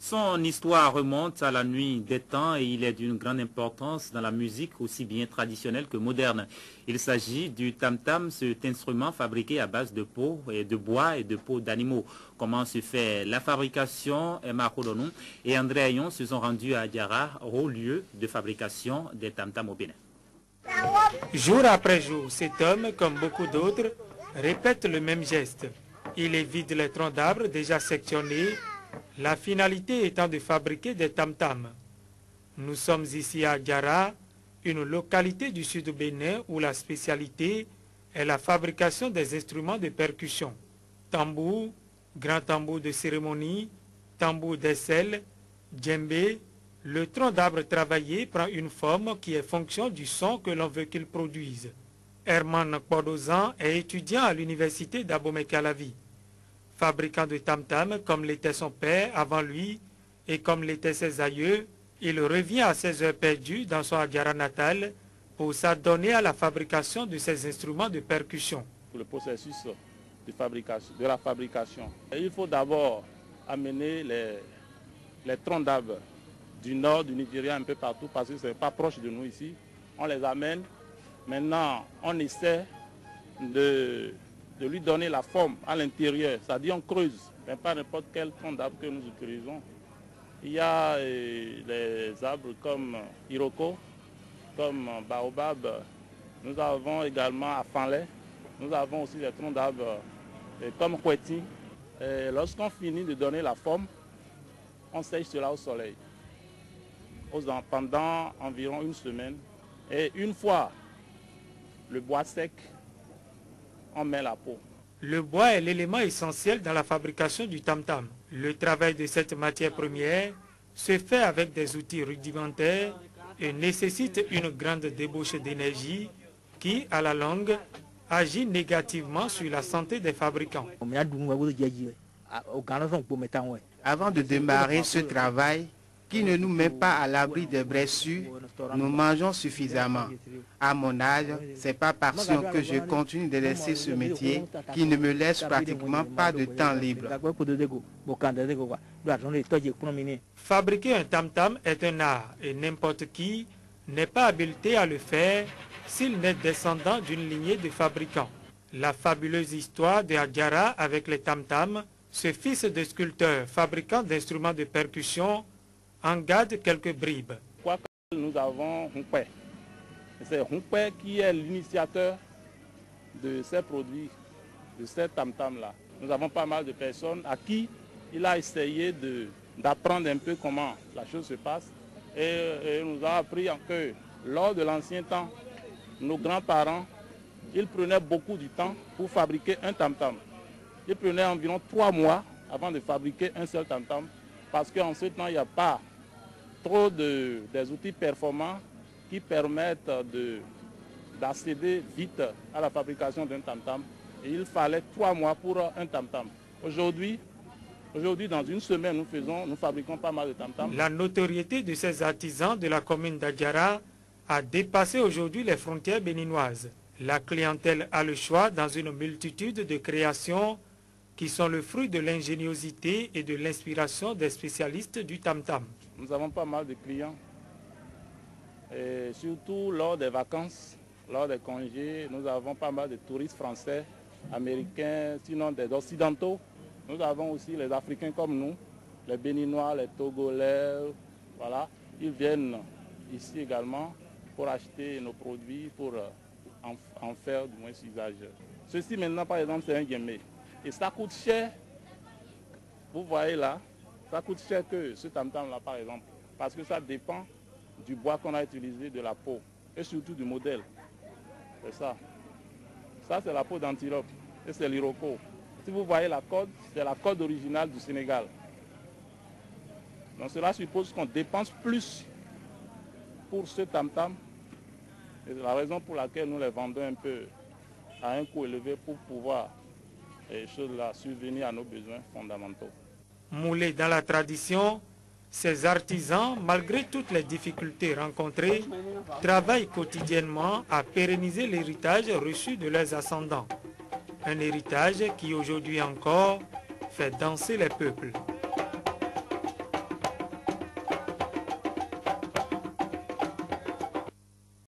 Son histoire remonte à la nuit des temps et il est d'une grande importance dans la musique aussi bien traditionnelle que moderne. Il s'agit du tam-tam, cet instrument fabriqué à base de peau et de bois et de peau d'animaux. Comment se fait la fabrication? Emma Kolonou et André Ayon se sont rendus à Diara, au lieu de fabrication des tam-tams au Bénin. Jour après jour, cet homme, comme beaucoup d'autres, répète le même geste. Il évite les troncs d'arbres déjà sectionnés, la finalité étant de fabriquer des tam-tams. Nous sommes ici à Diara, une localité du sud du Bénin où la spécialité est la fabrication des instruments de percussion. Tambour, grand tambour de cérémonie, tambour d'aisselle, djembé. Le tronc d'arbre travaillé prend une forme qui est fonction du son que l'on veut qu'il produise. Herman Kpodozan est étudiant à l'université d'Abomey-Calavi. Fabricant de tam-tam comme l'était son père avant lui et comme l'étaient ses aïeux, il revient à ses heures perdues dans son Diara natal pour s'adonner à la fabrication de ces instruments de percussion. Le processus de la fabrication. Il faut d'abord amener les troncs d'arbres du nord du Nigeria un peu partout parce que ce n'est pas proche de nous ici. On les amène. Maintenant, on essaie de lui donner la forme à l'intérieur. C'est-à-dire on creuse, mais pas n'importe quel tronc d'arbre que nous utilisons. Il y a les arbres comme Iroko, comme Baobab. Nous avons également Afanlé. Nous avons aussi des troncs d'arbres comme Kweti. Lorsqu'on finit de donner la forme, on sèche cela au soleil pendant environ une semaine. Et une fois le bois sec, on met la peau. Le bois est l'élément essentiel dans la fabrication du tam-tam. Le travail de cette matière première se fait avec des outils rudimentaires et nécessite une grande débauche d'énergie qui, à la longue, agit négativement sur la santé des fabricants. Avant de démarrer ce travail, qui ne nous met pas à l'abri des blessures, nous mangeons suffisamment. À mon âge, c'est pas passion que je continue de laisser ce métier qui ne me laisse pratiquement pas de temps libre. Fabriquer un tam-tam est un art et n'importe qui n'est pas habilité à le faire s'il n'est descendant d'une lignée de fabricants. La fabuleuse histoire de Diara avec les tam-tams, ce fils de sculpteur fabricant d'instruments de percussion, en garde quelques bribes. Nous avons Hunkwe. C'est Hunkwe qui est l'initiateur de ces produits, de ces tam-tams-là. Nous avons pas mal de personnes à qui il a essayé d'apprendre un peu comment la chose se passe. Et nous a appris que lors de l'ancien temps, nos grands-parents, ils prenaient beaucoup de temps pour fabriquer un tam-tam. Ils prenaient environ 3 mois avant de fabriquer un seul tam-tam parce qu'en ce temps, il n'y a pas trop des outils performants qui permettent d'accéder vite à la fabrication d'un tam-tam. Et il fallait 3 mois pour un tam-tam. Aujourd'hui, dans une semaine, nous fabriquons pas mal de tam-tams. La notoriété de ces artisans de la commune d'Adiara a dépassé aujourd'hui les frontières béninoises. La clientèle a le choix dans une multitude de créations qui sont le fruit de l'ingéniosité et de l'inspiration des spécialistes du tam-tam. Nous avons pas mal de clients, et surtout lors des vacances, lors des congés, nous avons pas mal de touristes français, américains, sinon des occidentaux. Nous avons aussi les Africains comme nous, les Béninois, les Togolais, voilà. Ils viennent ici également pour acheter nos produits, pour en faire du moins usage. Ceci maintenant par exemple c'est un djembé. Et ça coûte cher, vous voyez là, ça coûte cher que ce tam-tam là par exemple, parce que ça dépend du bois qu'on a utilisé, de la peau, et surtout du modèle. C'est ça. Ça c'est la peau d'antilope, et c'est l'iroko. Si vous voyez la corde, c'est la corde originale du Sénégal. Donc cela suppose qu'on dépense plus pour ce tam-tam. Et c'est la raison pour laquelle nous les vendons un peu à un coût élevé pour pouvoir subvenir à nos besoins fondamentaux. Moulés dans la tradition, ces artisans, malgré toutes les difficultés rencontrées, travaillent quotidiennement à pérenniser l'héritage reçu de leurs ascendants. Un héritage qui aujourd'hui encore fait danser les peuples.